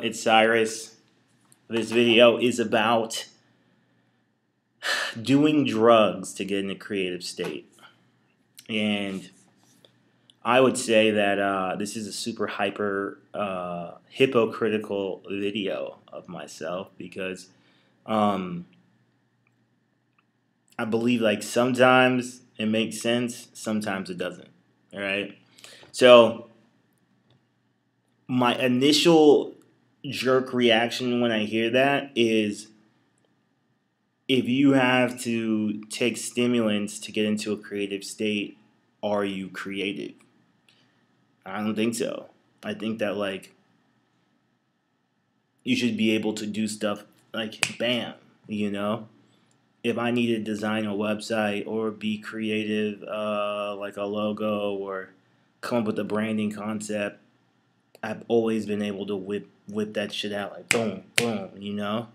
up? It's Cyrus. This video is about doing drugs to get in a creative state. And I would say that this is a super hyper hypocritical video of myself because I believe like sometimes it makes sense, sometimes it doesn't. All right. So my initial jerk reaction when I hear that is, if you have to take stimulants to get into a creative state, are you creative? I don't think so. I think that like you should be able to do stuff like bam, you know? If I need to design a website or be creative, like a logo or come up with a branding concept, I've always been able to whip that shit out like boom, boom, you know?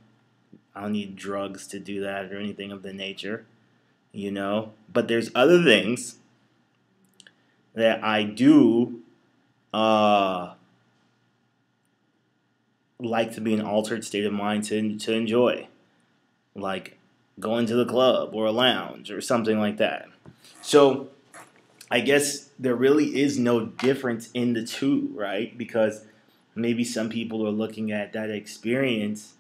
I don't need drugs to do that or anything of the nature, you know? But there's other things that I do like to be in an altered state of mind to enjoy. Like going to the club or a lounge or something like that. So I guess there really is no difference in the two, right? Because maybe some people are looking at that experience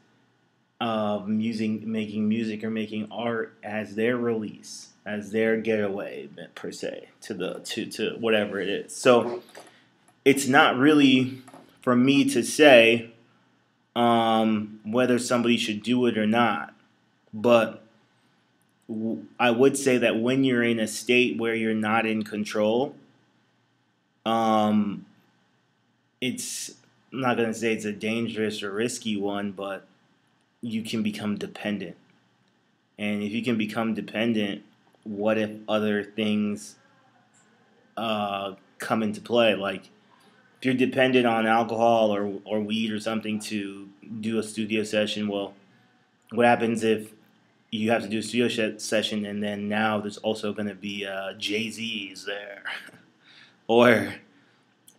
of making music or making art as their release, as their getaway per se to whatever it is. So it's not really for me to say whether somebody should do it or not, but I would say that when you're in a state where you're not in control, it's, I'm not going to say it's a dangerous or risky one, but you can become dependent. And if you can become dependent, what if other things come into play? Like if you're dependent on alcohol or weed or something to do a studio session, well, what happens if you have to do a studio session and then now there's also going to be Jay-Z's there? Or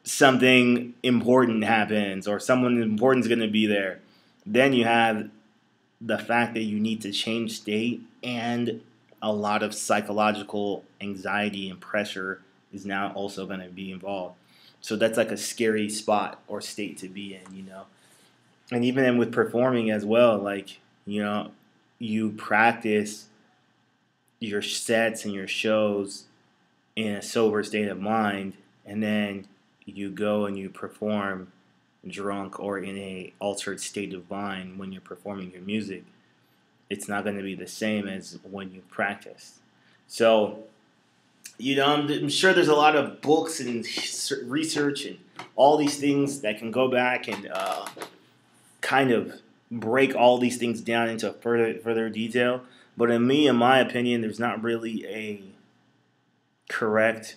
something important happens or someone important is going to be there. Then you have the fact that you need to change state, and a lot of psychological anxiety and pressure is now also going to be involved. So that's like a scary spot or state to be in, you know. And even with performing as well, like, you know, you practice your sets and your shows in a sober state of mind, and then you go and you perform drunk or in a altered state of mind when you're performing your music. It's not going to be the same as when you practice. So, you know, I'm sure there's a lot of books and research and all these things that can go back and kind of break all these things down into further detail. But in my opinion, there's not really a correct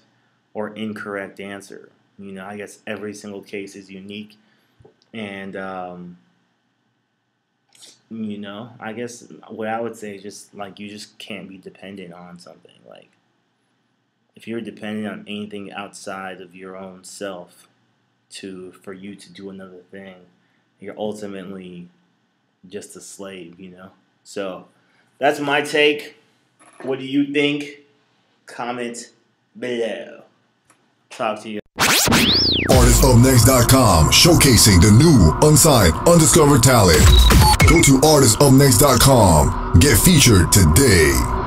or incorrect answer. You know, I guess every single case is unique. And, you know, I guess what I would say is just, like, you just can't be dependent on something. Like, if you're dependent on anything outside of your own self for you to do another thing, you're ultimately just a slave, you know? So, that's my take. What do you think? Comment below. Talk to you. ArtistUpNext.com, showcasing the new, unsigned, undiscovered talent. Go to ArtistUpNext.com. Get featured today.